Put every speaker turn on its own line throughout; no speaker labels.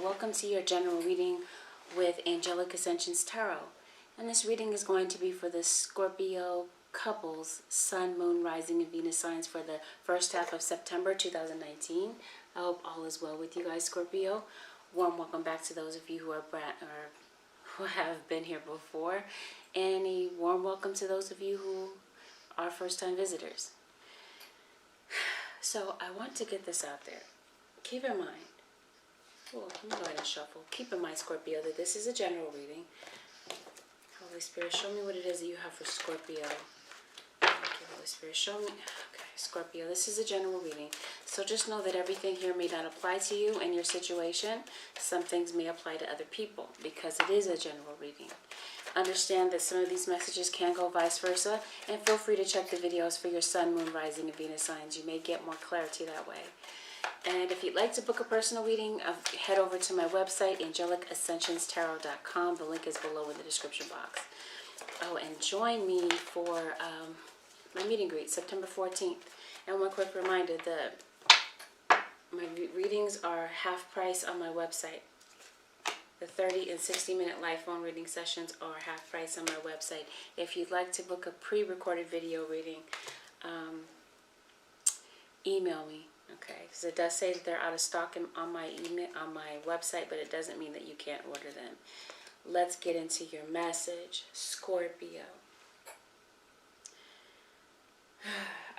welcome to your general reading with Angelic Ascensions Tarot. And this reading is going to be for the Scorpio couples, Sun, Moon, Rising, and Venus signs for the first half of September 2019. I hope all is well with you guys, Scorpio. Warm welcome back to those of you who have been here before, and a warm welcome to those of you who are first-time visitors. So I want to get this out there. Keep in mind, let me go ahead and shuffle. Keep in mind, Scorpio, that this is a general reading. Holy Spirit, show me what it is that you have for Scorpio. Thank you, Holy Spirit. Show me. Okay, Scorpio, this is a general reading. So just know that everything here may not apply to you and your situation. Some things may apply to other people because it is a general reading. Understand that some of these messages can go vice versa. And feel free to check the videos for your Sun, Moon, Rising, and Venus signs. You may get more clarity that way. And if you'd like to book a personal reading, head over to my website, AngelicAscensionsTarot.com. The link is below in the description box. Oh, and join me for my meet and greet, September 14th. And one quick reminder, my readings are half price on my website. The 30 and 60-minute live phone reading sessions are half price on my website. If you'd like to book a pre-recorded video reading, email me. Okay, because it does say that they're out of stock on my website, but it doesn't mean that you can't order them. Let's get into your message, Scorpio.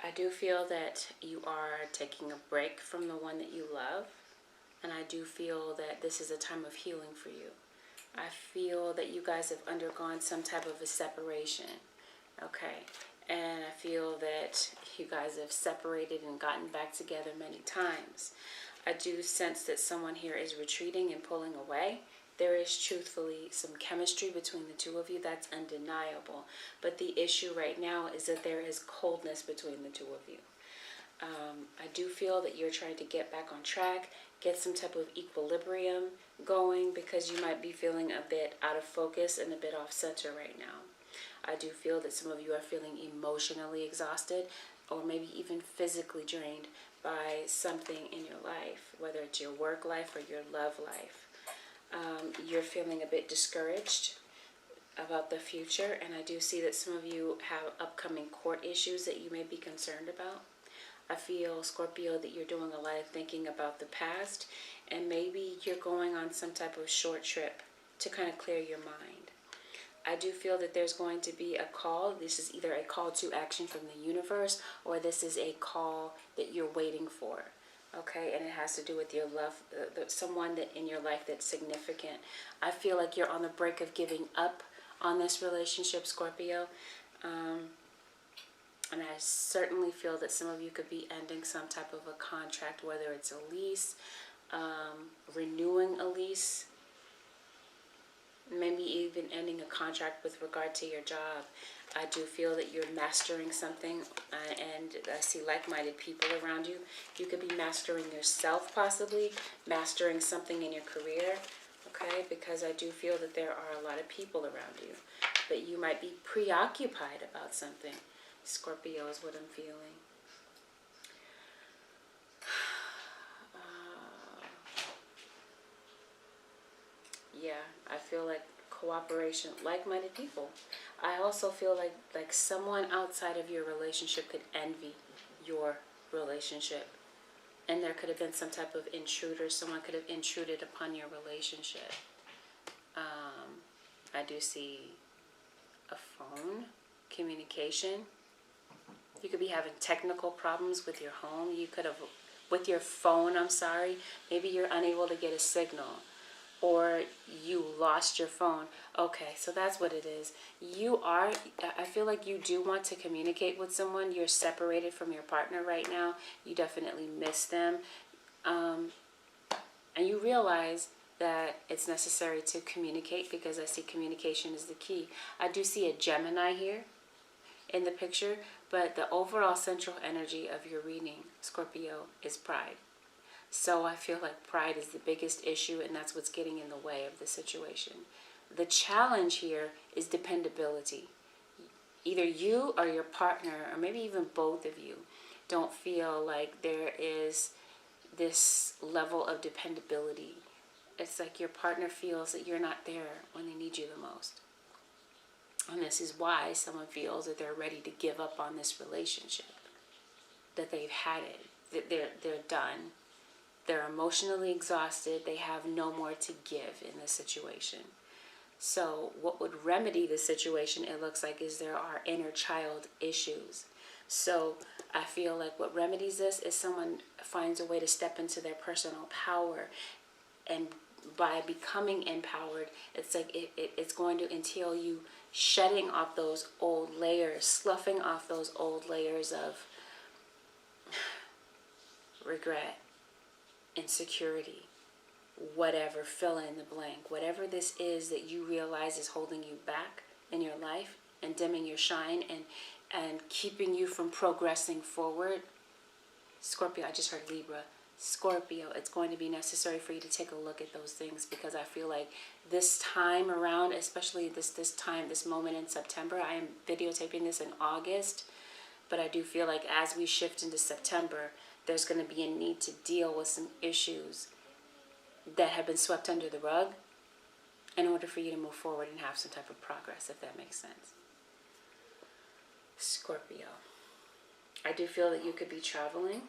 I do feel that you are taking a break from the one that you love, and I do feel that this is a time of healing for you. I feel that you guys have undergone some type of a separation, okay? And I feel that you guys have separated and gotten back together many times. I do sense that someone here is retreating and pulling away. There is truthfully some chemistry between the two of you. That's undeniable. But the issue right now is that there is coldness between the two of you. I do feel that you're trying to get back on track, get some type of equilibrium going, because you might be feeling a bit out of focus and a bit off center right now. I do feel that some of you are feeling emotionally exhausted or maybe even physically drained by something in your life, whether it's your work life or your love life. You're feeling a bit discouraged about the future, and I do see that some of you have upcoming court issues that you may be concerned about. I feel, Scorpio, that you're doing a lot of thinking about the past, and maybe you're going on some type of short trip to kind of clear your mind. I do feel that there's going to be a call. This is either a call to action from the universe, or this is a call that you're waiting for. Okay, and it has to do with your love, someone that in your life that's significant. I feel like you're on the brink of giving up on this relationship, Scorpio. And I certainly feel that some of you could be ending some type of a contract, whether it's a lease, renewing a lease, maybe even ending a contract with regard to your job. I do feel that you're mastering something, and I see like-minded people around you. You could be mastering yourself, possibly mastering something in your career, okay? Because I do feel that there are a lot of people around you, but you might be preoccupied about something. Scorpio is what I'm feeling. Yeah, I feel like cooperation, like-minded people. I also feel like someone outside of your relationship could envy your relationship. And there could have been some type of intruder. Someone could have intruded upon your relationship. I do see a phone, communication. You could be having technical problems with your home. You could have, with your phone, I'm sorry. Maybe you're unable to get a signal, or you lost your phone. Okay, so that's what it is. I feel like you do want to communicate with someone. You're separated from your partner right now. You definitely miss them. And you realize that it's necessary to communicate, because I see communication is the key. I do see a Gemini here in the picture, but the overall central energy of your reading, Scorpio, is pride. So I feel like pride is the biggest issue, and that's what's getting in the way of the situation. The challenge here is dependability. Either you or your partner, or maybe even both of you, don't feel like there is this level of dependability it's like your partner feels that you're not there when they need you the most. And this is why someone feels that they're ready to give up on this relationship, that they've had it, that they're done. They're emotionally exhausted. They have no more to give in this situation. So what would remedy the situation, it looks like, is there are inner child issues. So I feel like what remedies this is someone finds a way to step into their personal power. And by becoming empowered, it's like it's going to entail you shedding off those old layers, sloughing off those old layers of regret, insecurity, whatever, fill in the blank. Whatever this is that you realize is holding you back in your life and dimming your shine and keeping you from progressing forward. Scorpio, I just heard Libra. Scorpio, it's going to be necessary for you to take a look at those things, because I feel like this time around, especially this moment in September, I am videotaping this in August, but I do feel like as we shift into September, there's going to be a need to deal with some issues that have been swept under the rug in order for you to move forward and have some type of progress, if that makes sense. Scorpio, I do feel that you could be traveling.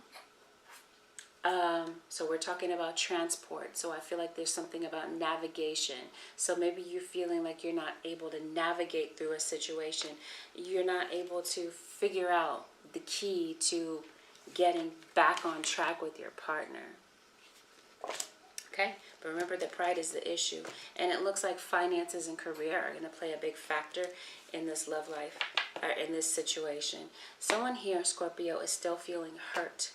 So we're talking about transport. So I feel like there's something about navigation. So maybe you're feeling like you're not able to navigate through a situation. You're not able to figure out the key to getting back on track with your partner. Okay? But remember that pride is the issue. And it looks like finances and career are going to play a big factor in this love life, or in this situation. Someone here, Scorpio, is still feeling hurt,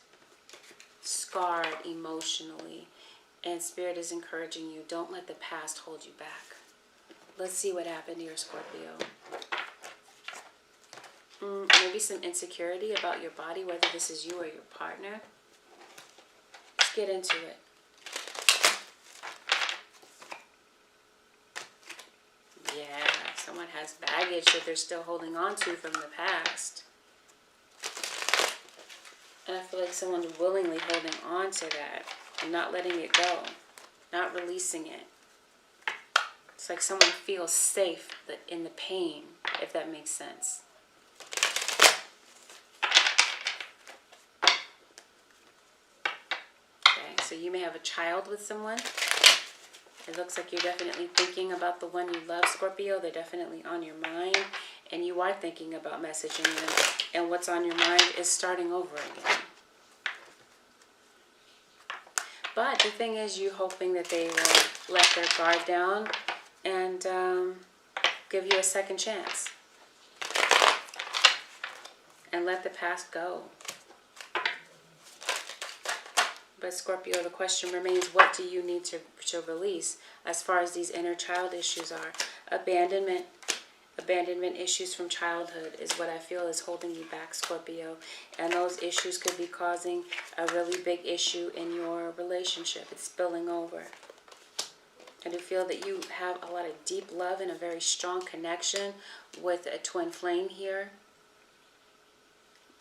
scarred emotionally, and Spirit is encouraging you, don't let the past hold you back. Let's see what happened here, Scorpio. Maybe some insecurity about your body, whether this is you or your partner. Let's get into it. Yeah, someone has baggage that they're still holding on to from the past. And I feel like someone's willingly holding on to that and not letting it go, not releasing it. It's like someone feels safe in the pain, if that makes sense. Okay, so you may have a child with someone. It looks like you're definitely thinking about the one you love, Scorpio. They're definitely on your mind, and you are thinking about messaging them. And what's on your mind is starting over again. But the thing is, you're hoping that they will let their guard down and give you a second chance. And let the past go. But Scorpio, the question remains, what do you need to release as far as these inner child issues are? Abandonment issues from childhood is what I feel is holding you back, Scorpio. And those issues could be causing a really big issue in your relationship. It's spilling over. I do feel that you have a lot of deep love and a very strong connection with a twin flame here.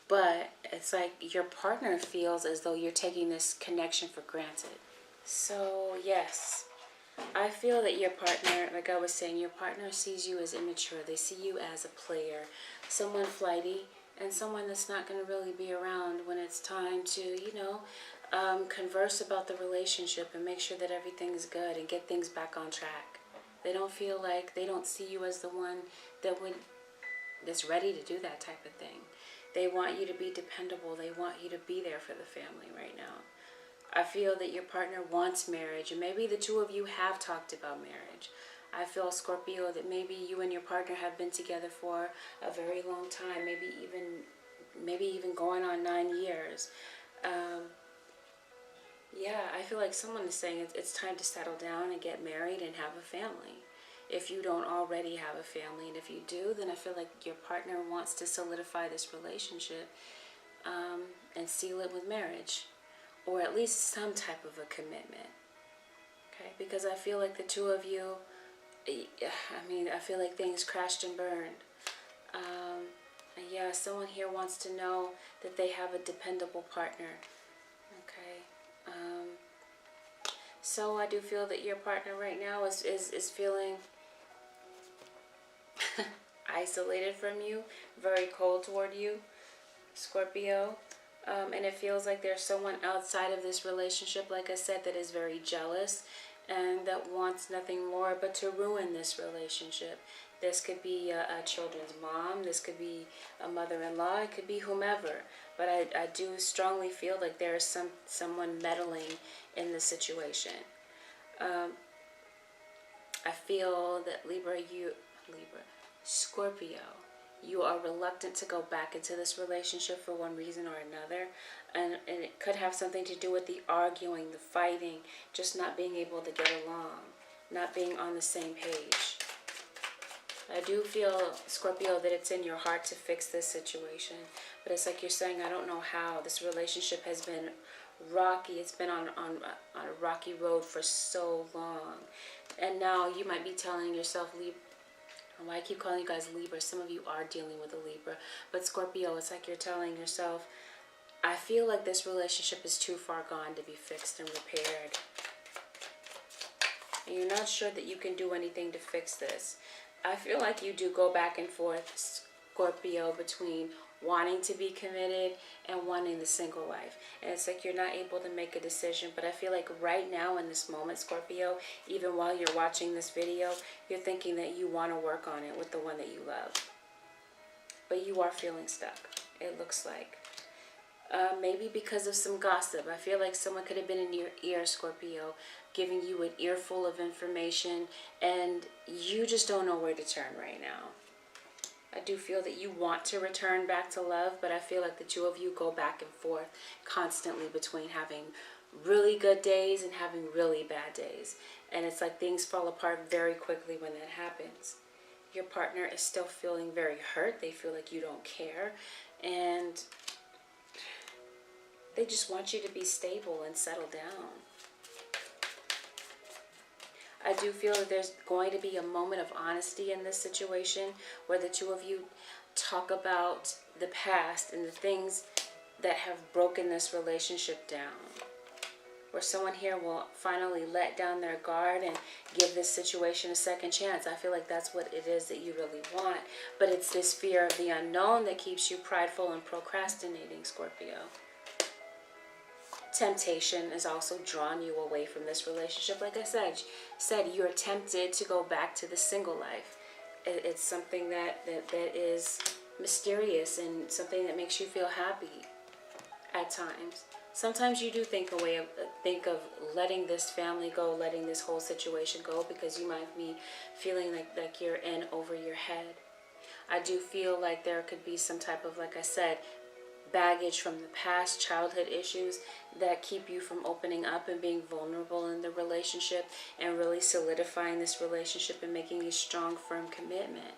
But it's like your partner feels as though you're taking this connection for granted. So, yes, I feel that your partner, like I was saying, your partner sees you as immature. They see you as a player, someone flighty, and someone that's not going to really be around when it's time to, converse about the relationship and make sure that everything's good and get things back on track. They don't feel like, they don't see you as the one that's ready to do that type of thing. They want you to be dependable. They want you to be there for the family right now. I feel that your partner wants marriage, and maybe the two of you have talked about marriage. I feel, Scorpio, that maybe you and your partner have been together for a very long time, maybe even going on 9 years. Yeah, I feel like someone is saying it's time to settle down and get married and have a family. If you don't already have a family, and if you do, then I feel like your partner wants to solidify this relationship and seal it with marriage, or at least some type of a commitment. Okay, because I feel like the two of you, I feel like things crashed and burned. Yeah, someone here wants to know that they have a dependable partner. Okay. So I do feel that your partner right now is feeling isolated from you, very cold toward you, Scorpio. And it feels like there's someone outside of this relationship, like I said, that is very jealous and that wants nothing more but to ruin this relationship. This could be a children's mom. This could be a mother-in-law. It could be whomever. But I do strongly feel like there is someone meddling in the situation. I feel that Scorpio, you are reluctant to go back into this relationship for one reason or another. And it could have something to do with the arguing, the fighting, just not being able to get along, not being on the same page. I do feel, Scorpio, that it's in your heart to fix this situation. But it's like you're saying, I don't know how. This relationship has been rocky. It's been on a rocky road for so long. And now you might be telling yourself, why I keep calling you guys Libra. Some of you are dealing with a Libra. But Scorpio, it's like you're telling yourself, I feel like this relationship is too far gone to be fixed and repaired. And you're not sure that you can do anything to fix this. I feel like you do go back and forth, Scorpio, between wanting to be committed and wanting the single life. And it's like you're not able to make a decision. But I feel like right now in this moment, Scorpio, even while you're watching this video, you're thinking that you want to work on it with the one that you love. But you are feeling stuck, it looks like. Maybe because of some gossip. I feel like someone could have been in your ear, Scorpio, giving you an earful of information, and you just don't know where to turn right now. I do feel that you want to return back to love, but I feel like the two of you go back and forth constantly between having really good days and having really bad days. And it's like things fall apart very quickly when that happens. Your partner is still feeling very hurt. They feel like you don't care. And they just want you to be stable and settle down. I do feel that there's going to be a moment of honesty in this situation where the two of you talk about the past and the things that have broken this relationship down. Where someone here will finally let down their guard and give this situation a second chance. I feel like that's what it is that you really want. But it's this fear of the unknown that keeps you prideful and procrastinating, Scorpio. Temptation has also drawn you away from this relationship. Like I said, you're tempted to go back to the single life. It's something that is mysterious and something that makes you feel happy at times. Sometimes you do think of letting this family go, letting this whole situation go, because you might be feeling like you're in over your head. I do feel like there could be some type of, like I said, baggage from the past, childhood issues that keep you from opening up and being vulnerable in the relationship and really solidifying this relationship and making a strong, firm commitment.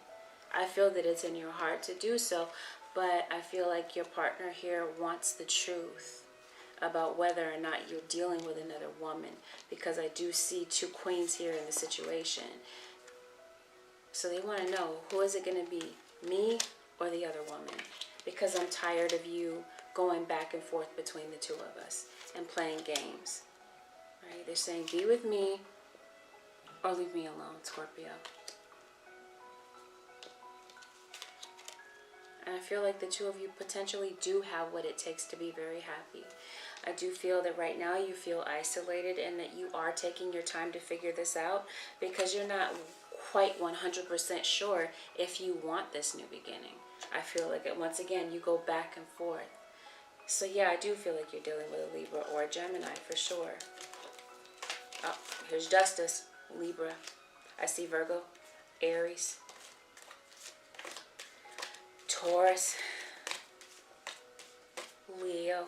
I feel that it's in your heart to do so, but I feel like your partner here wants the truth about whether or not you're dealing with another woman, because I do see two queens here in the situation. So they want to know, who is it going to be, me or the other woman? Because I'm tired of you going back and forth between the two of us and playing games. Right? They're saying, be with me or leave me alone, Scorpio. And I feel like the two of you potentially do have what it takes to be very happy. I do feel that right now you feel isolated and that you are taking your time to figure this out because you're not quite 100% sure if you want this new beginning. I feel like once again you go back and forth. So yeah, I do feel like you're dealing with a Libra or a Gemini for sure. Oh, here's Justice, Libra. I see Virgo, Aries, Taurus, Leo,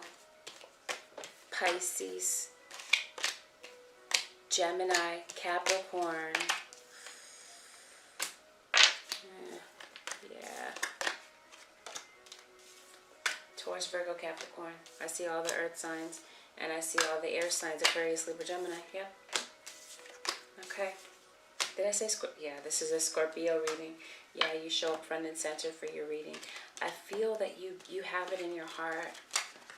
Pisces, Gemini, Capricorn. Taurus, Virgo, Capricorn. I see all the earth signs, and I see all the air signs, Aquarius, Libra, Gemini. Yep. Okay. Did I say Scorpio? Yeah, this is a Scorpio reading. Yeah, you show up front and center for your reading. I feel that you have it in your heart,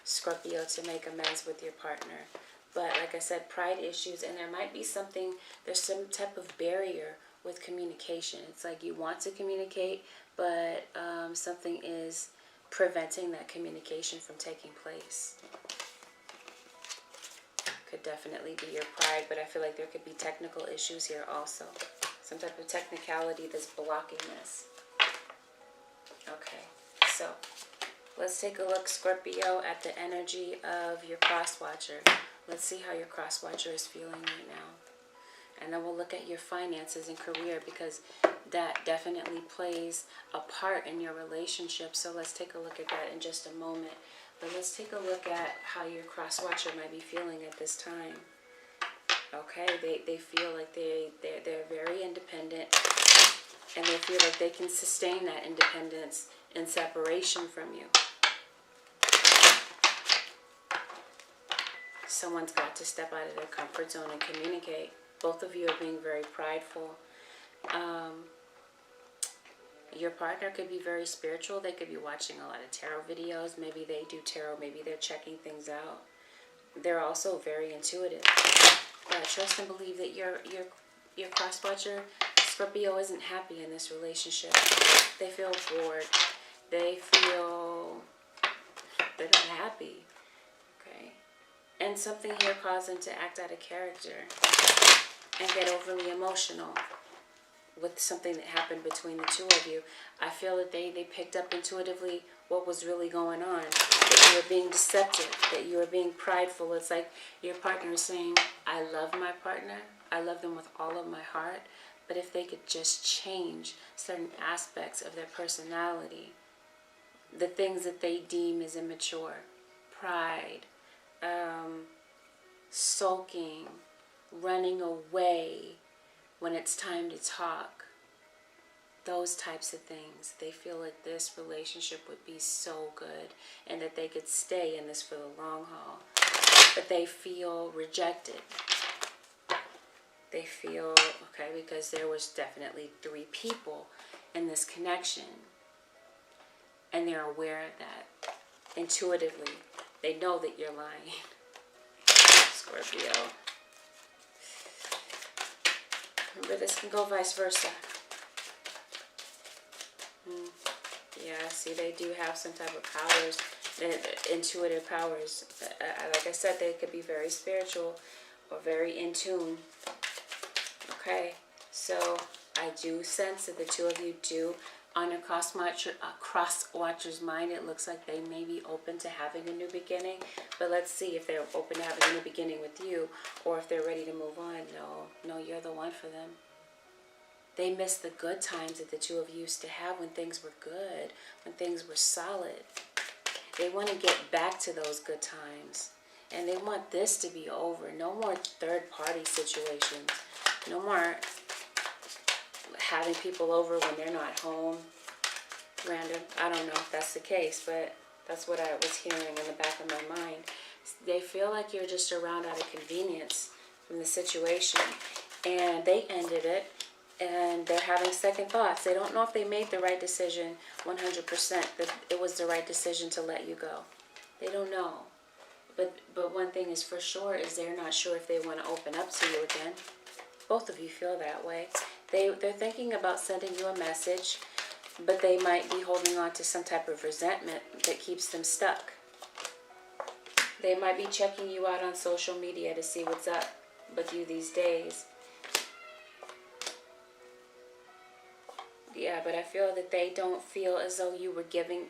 Scorpio, to make amends with your partner. But like I said, pride issues, and there might be something, there's some type of barrier with communication. It's like you want to communicate, but something is preventing that communication from taking place. Could definitely be your pride, but I feel like there could be technical issues here also. Some type of technicality that's blocking this. Okay, so let's take a look, Scorpio, at the energy of your cross-watcher. Let's see how your cross-watcher is feeling right now. And then we'll look at your finances and career, because that definitely plays a part in your relationship. So let's take a look at that in just a moment. But let's take a look at how your cross-watcher might be feeling at this time. Okay, they feel like they're very independent, and they feel like they can sustain that independence in separation from you. Someone's got to step out of their comfort zone and communicate. Both of you are being very prideful. Your partner could be very spiritual. They could be watching a lot of tarot videos. Maybe they do tarot. Maybe they're checking things out. They're also very intuitive. But trust and believe that your cross-watcher, Scorpio, isn't happy in this relationship. They feel bored. They feel they're not happy. Okay? And something here caused them to act out of character and get overly emotional with something that happened between the two of you. I feel that they picked up intuitively what was really going on, that you were being deceptive, that you were being prideful. It's like your partner is saying, I love my partner, I love them with all of my heart, but if they could just change certain aspects of their personality, the things that they deem as immature, pride, sulking, running away when it's time to talk, those types of things. They feel like this relationship would be so good and that they could stay in this for the long haul. But they feel rejected. They feel, okay, because there was definitely 3 people in this connection. And they're aware of that. Intuitively, they know that you're lying. Scorpio. Remember, this can go vice versa. Yeah, see, they do have some type of powers, intuitive powers. Like I said, they could be very spiritual or very in tune. Okay, so I do sense that the two of you do, on a cross-watcher's mind, it looks like they may be open to having a new beginning. But let's see if they're open to having a new beginning with you, or if they're ready to move on. No, you're the one for them. They miss the good times that the two of you used to have when things were good, when things were solid. They want to get back to those good times. And they want this to be over. No more third-party situations. No more having people over when they're not home. Random. I don't know if that's the case, but that's what I was hearing in the back of my mind. They feel like you're just around out of convenience from the situation. And they ended it. And they're having second thoughts. They don't know if they made the right decision 100%, that it was the right decision to let you go. They don't know. But one thing is for sure is they're not sure if they want to open up to you again. Both of you feel that way. They're thinking about sending you a message, but they might be holding on to some type of resentment that keeps them stuck. They might be checking you out on social media to see what's up with you these days. Yeah, but I feel that they don't feel as though you were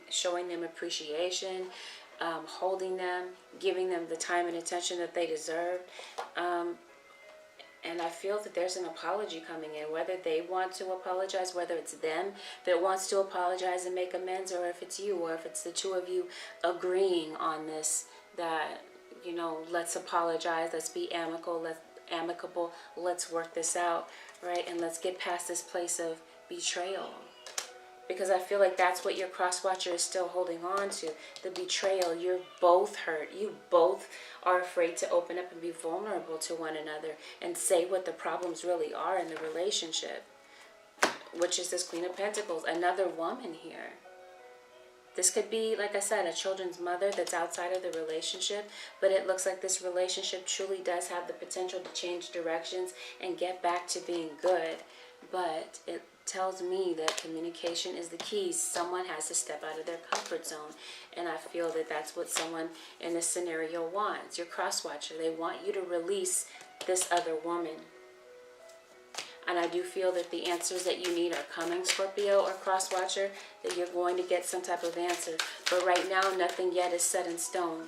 showing them appreciation, holding them, giving them the time and attention that they deserved. And I feel that there's an apology coming in, whether they want to apologize, whether it's them that wants to apologize and make amends, or if it's you, or if it's the two of you agreeing on this, that, you know, let's apologize, let's be amicable, let's work this out, right? And let's get past this place of betrayal. Because I feel like that's what your cross-watcher is still holding on to. The betrayal. You're both hurt. You both are afraid to open up and be vulnerable to one another and say what the problems really are in the relationship. Which is this Queen of Pentacles. Another woman here. This could be, like I said, a children's mother that's outside of the relationship, but it looks like this relationship truly does have the potential to change directions and get back to being good. But it tells me that communication is the key. Someone has to step out of their comfort zone, and I feel that that's what someone in this scenario wants. Your cross-watcher, they want you to release this other woman. And I do feel that the answers that you need are coming, Scorpio or cross-watcher, that you're going to get some type of answer. But right now, nothing yet is set in stone.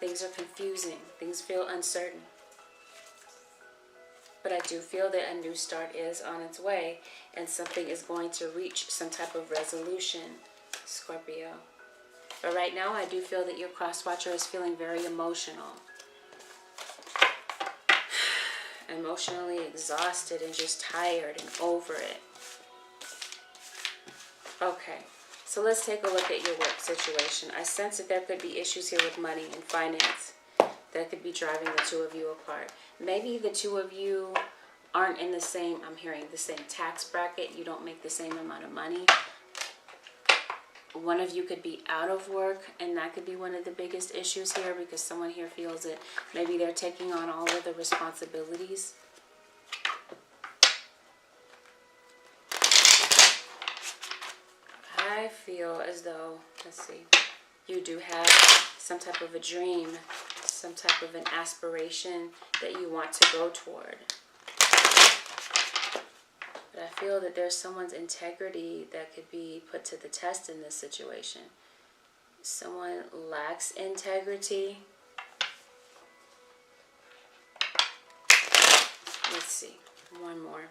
Things are confusing. Things feel uncertain. But I do feel that a new start is on its way, and something is going to reach some type of resolution, Scorpio. But right now, I do feel that your cross-watcher is feeling very emotional. Emotionally exhausted and just tired and over it. Okay, so let's take a look at your work situation. I sense that there could be issues here with money and finance that could be driving the two of you apart. Maybe the two of you aren't in the same, I'm hearing, the same tax bracket. You don't make the same amount of money. One of you could be out of work, and that could be one of the biggest issues here, because someone here feels that maybe they're taking on all of the responsibilities. I feel as though, let's see, you do have some type of a dream, some type of an aspiration that you want to go toward. But I feel that there's someone's integrity that could be put to the test in this situation. Someone lacks integrity. Let's see, one more.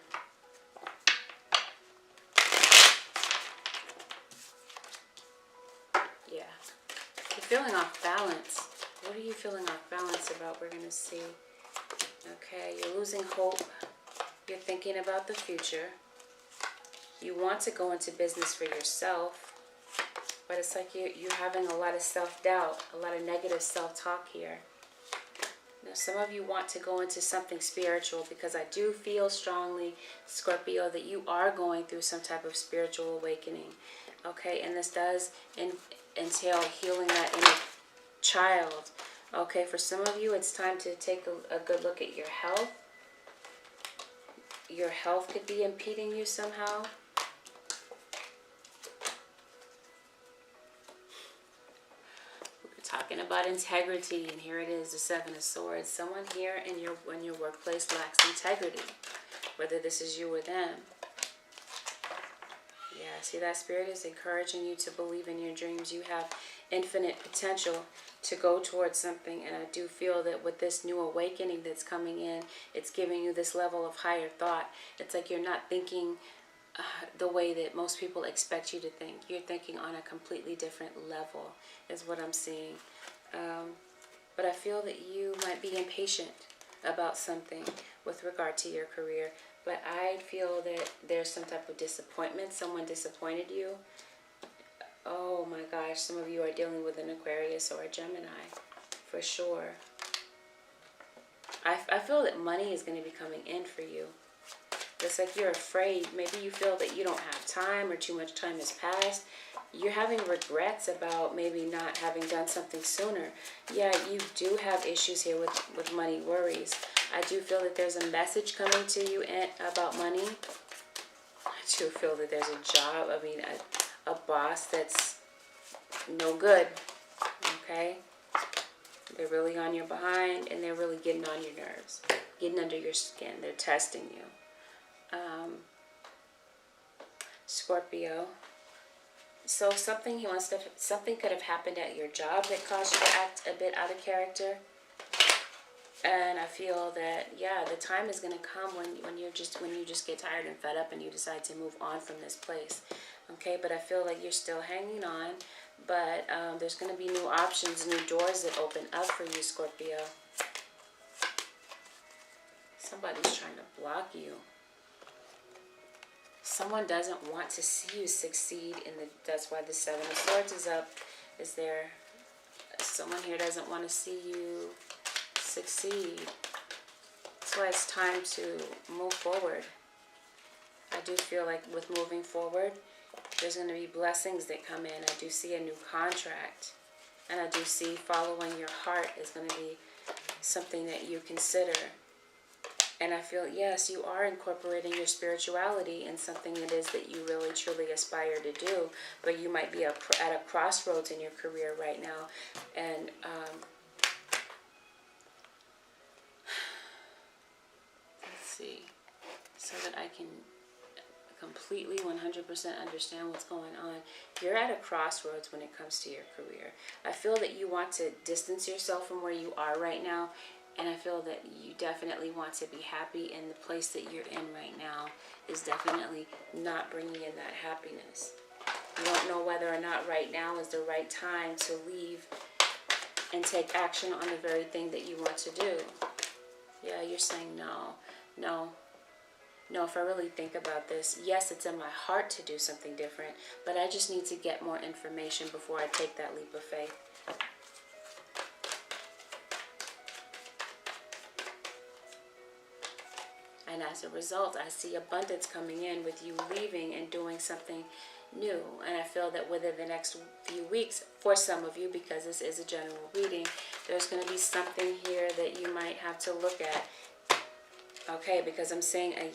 Yeah, you're feeling off balance. What are you feeling off balance about? We're going to see. Okay, you're losing hope. You're thinking about the future. You want to go into business for yourself, but it's like you're having a lot of self-doubt, a lot of negative self-talk here. Now, some of you want to go into something spiritual, because I do feel strongly, Scorpio, that you are going through some type of spiritual awakening. Okay, and this does entail healing that inner child. Okay, for some of you, it's time to take a good look at your health. Your health could be impeding you somehow. We're talking about integrity, and here it is, the Seven of Swords. Someone here in your workplace lacks integrity, whether this is you or them. Yeah, see, that spirit is encouraging you to believe in your dreams. You have infinite potential to go towards something, and I do feel that with this new awakening that's coming in, it's giving you this level of higher thought. It's like you're not thinking the way that most people expect you to think. You're thinking on a completely different level, is what I'm seeing. But I feel that you might be impatient about something with regard to your career, but I feel that there's some type of disappointment. Someone disappointed you. Oh my gosh, some of you are dealing with an Aquarius or a Gemini, for sure. I feel that money is going to be coming in for you. It's like you're afraid. Maybe you feel that you don't have time, or too much time has passed. You're having regrets about maybe not having done something sooner. Yeah, you do have issues here with money worries. I do feel that there's a message coming to you about money. I do feel that there's a job, a boss that's no good, okay? They're really on your behind, and they're really getting on your nerves, getting under your skin. They're testing you. Scorpio. So something could have happened at your job that caused you to act a bit out of character. And I feel that, yeah, the time is going to come when you just get tired and fed up, and you decide to move on from this place. Okay, but I feel like you're still hanging on. But there's going to be new options, new doors that open up for you, Scorpio. Somebody's trying to block you. Someone doesn't want to see you succeed. That's why the Seven of Swords is up. Is there someone here doesn't want to see you succeed? That's why it's time to move forward. I do feel like with moving forward, There's going to be blessings that come in. I do see a new contract. And I do see following your heart is going to be something that you consider. And I feel, yes, you are incorporating your spirituality in something it is that you really, truly aspire to do. But you might be at a crossroads in your career right now. And let's see. So that I can completely 100% understand what's going on. You're at a crossroads when it comes to your career. I feel that you want to distance yourself from where you are right now, and I feel that you definitely want to be happy, and the place that you're in right now is definitely not bringing in that happiness. You don't know whether or not right now is the right time to leave and take action on the very thing that you want to do. Yeah, you're saying no, no. No, if I really think about this, yes, it's in my heart to do something different, but I just need to get more information before I take that leap of faith. And as a result, I see abundance coming in with you leaving and doing something new. And I feel that within the next few weeks, for some of you, because this is a general reading, there's going to be something here that you might have to look at. Okay, because I'm saying a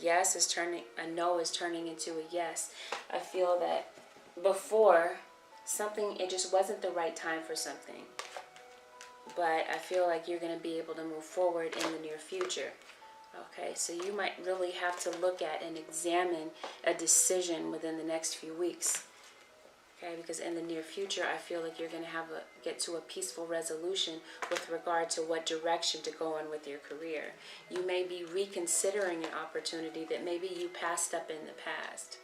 no is turning into a yes. I feel that before, it just wasn't the right time for something. But I feel like you're going to be able to move forward in the near future. Okay, so you might really have to look at and examine a decision within the next few weeks. Okay, because in the near future, I feel like you're going to get to a peaceful resolution with regard to what direction to go in with your career. You may be reconsidering an opportunity that maybe you passed up in the past.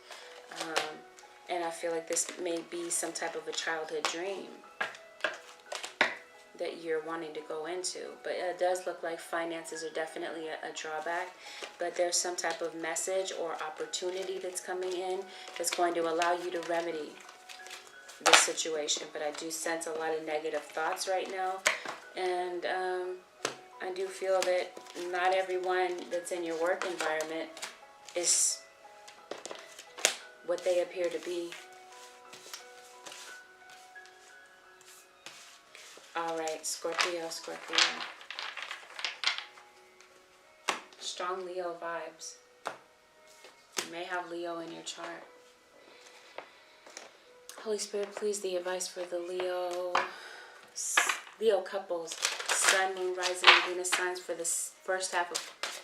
And I feel like this may be some type of a childhood dream that you're wanting to go into. But it does look like finances are definitely a drawback. But there's some type of message or opportunity that's coming in that's going to allow you to remedy this situation. But I do sense a lot of negative thoughts right now, and I do feel that not everyone that's in your work environment is what they appear to be. Alright, Scorpio. Strong Leo vibes. You may have Leo in your chart. Holy Spirit, please, the advice for the Leo couples, Sun, Moon, Rising, and Venus signs for the first half of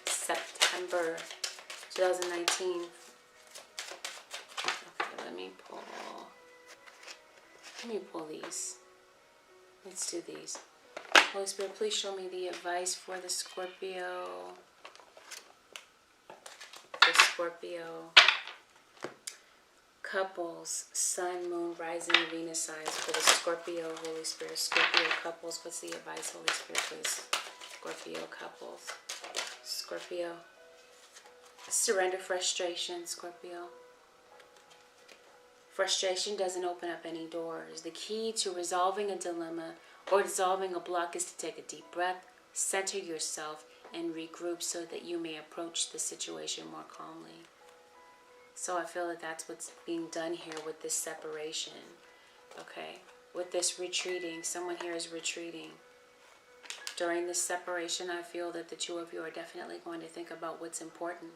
September 2019. Okay, let me pull these. Let's do these. Holy Spirit, please show me the advice for the Scorpio. Couples, Sun, Moon, Rising, Venus signs for the Scorpio, Holy Spirit. Scorpio couples, what's the advice, Holy Spirit, please? Scorpio couples. Scorpio. Surrender frustration, Scorpio. Frustration doesn't open up any doors. The key to resolving a dilemma or dissolving a block is to take a deep breath, center yourself, and regroup so that you may approach the situation more calmly. So I feel that that's what's being done here with this separation. Okay? With this retreating, someone here is retreating. During this separation, I feel that the two of you are definitely going to think about what's important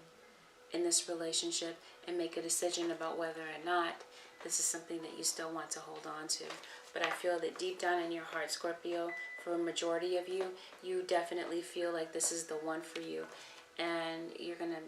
in this relationship and make a decision about whether or not this is something that you still want to hold on to. But I feel that deep down in your heart, Scorpio, for a majority of you, you definitely feel like this is the one for you. And you're going to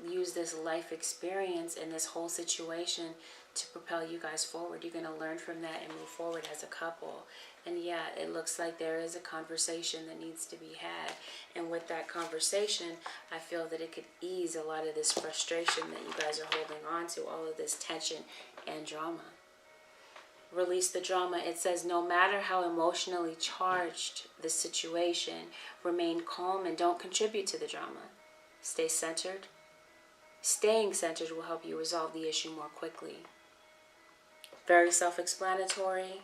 use this life experience and this whole situation to propel you guys forward. You're going to learn from that and move forward as a couple. And yeah, it looks like there is a conversation that needs to be had. And with that conversation, I feel that it could ease a lot of this frustration that you guys are holding on to, all of this tension and drama. Release the drama. It says, no matter how emotionally charged the situation, remain calm and don't contribute to the drama. Stay centered. Staying centered will help you resolve the issue more quickly. Very self-explanatory.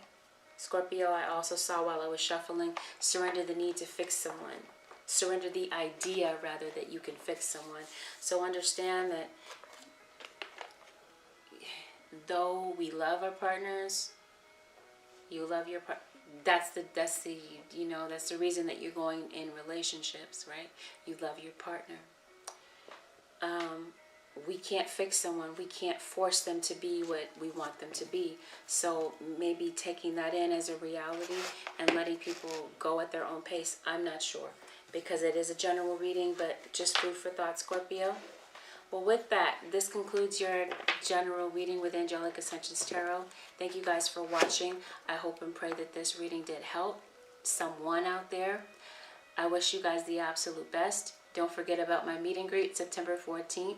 Scorpio, I also saw while I was shuffling, surrender the need to fix someone. Surrender the idea, rather, that you can fix someone. So understand that though we love our partners, you love your partner. That's the you know, that's the reason that you're going in relationships, right? You love your partner. We can't fix someone. We can't force them to be what we want them to be. So maybe taking that in as a reality and letting people go at their own pace. I'm not sure, because it is a general reading, but just food for thought, Scorpio. Well, with that, this concludes your general reading with Angelic Ascensions Tarot. Thank you guys for watching. I hope and pray that this reading did help someone out there. I wish you guys the absolute best. Don't forget about my meet and greet September 14th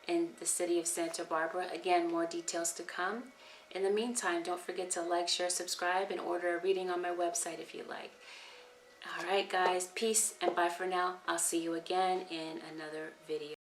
in the city of Santa Barbara. Again, more details to come. In the meantime, don't forget to like, share, subscribe, and order a reading on my website if you like. All right, guys. Peace and bye for now. I'll see you again in another video.